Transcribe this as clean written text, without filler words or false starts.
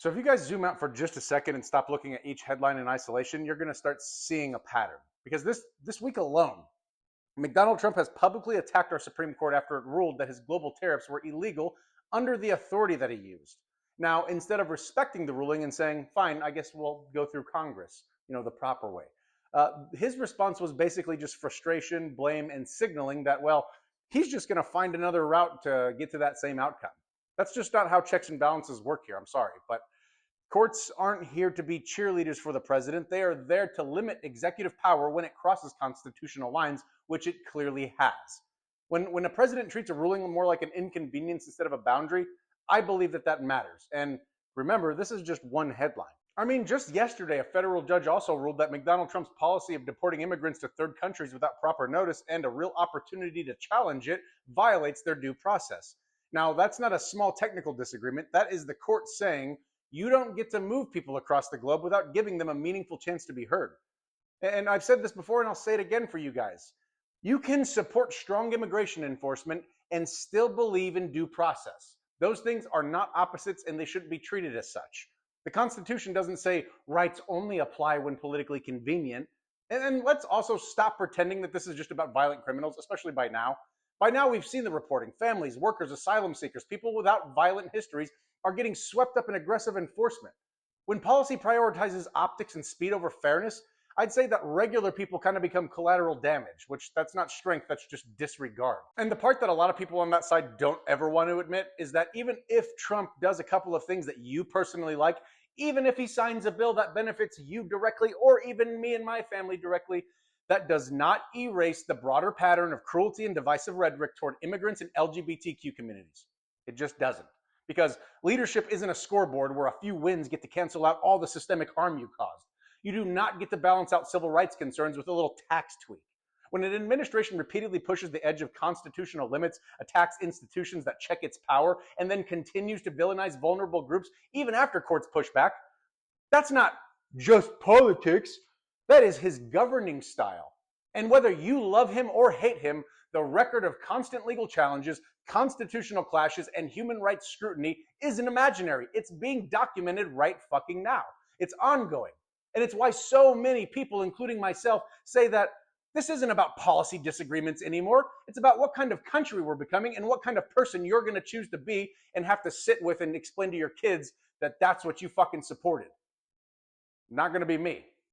So if you guys zoom out for just a second and stop looking at each headline in isolation, you're going to start seeing a pattern. Because this week alone, Donald Trump has publicly attacked our Supreme Court after it ruled that his global tariffs were illegal under the authority that he used. Now, instead of respecting the ruling and saying, fine, I guess we'll go through Congress, the proper way, his response was basically just frustration, blame, and signaling that, well, he's just going to find another route to get to that same outcome. That's just not how checks and balances work here. I'm sorry. But courts aren't here to be cheerleaders for the president. They are there to limit executive power when it crosses constitutional lines, which it clearly has. When a president treats a ruling more like an inconvenience instead of a boundary, I believe that matters. And remember, this is just one headline. I mean, just yesterday, a federal judge also ruled that Donald Trump's policy of deporting immigrants to third countries without proper notice and a real opportunity to challenge it violates their due process. Now, that's not a small technical disagreement. That is the court saying you don't get to move people across the globe without giving them a meaningful chance to be heard. And I've said this before, and I'll say it again for you guys. You can support strong immigration enforcement and still believe in due process. Those things are not opposites, and they shouldn't be treated as such. The Constitution doesn't say rights only apply when politically convenient. And let's also stop pretending that this is just about violent criminals, especially by now. By now, we've seen the reporting. Families, workers, asylum seekers, people without violent histories are getting swept up in aggressive enforcement. When policy prioritizes optics and speed over fairness, I'd say that regular people kind of become collateral damage, which that's not strength, that's just disregard. And the part that a lot of people on that side don't ever want to admit is that even if Trump does a couple of things that you personally like, even if he signs a bill that benefits you directly or even me and my family directly, that does not erase the broader pattern of cruelty and divisive rhetoric toward immigrants and LGBTQ communities. It just doesn't. Because leadership isn't a scoreboard where a few wins get to cancel out all the systemic harm you caused. You do not get to balance out civil rights concerns with a little tax tweak. When an administration repeatedly pushes the edge of constitutional limits, attacks institutions that check its power, and then continues to villainize vulnerable groups even after courts push back, that's not just politics. That is his governing style. And whether you love him or hate him, the record of constant legal challenges, constitutional clashes, and human rights scrutiny isn't imaginary. It's being documented right fucking now. It's ongoing. And it's why so many people, including myself, say that this isn't about policy disagreements anymore. It's about what kind of country we're becoming and what kind of person you're going to choose to be and have to sit with and explain to your kids that that's what you fucking supported. Not going to be me.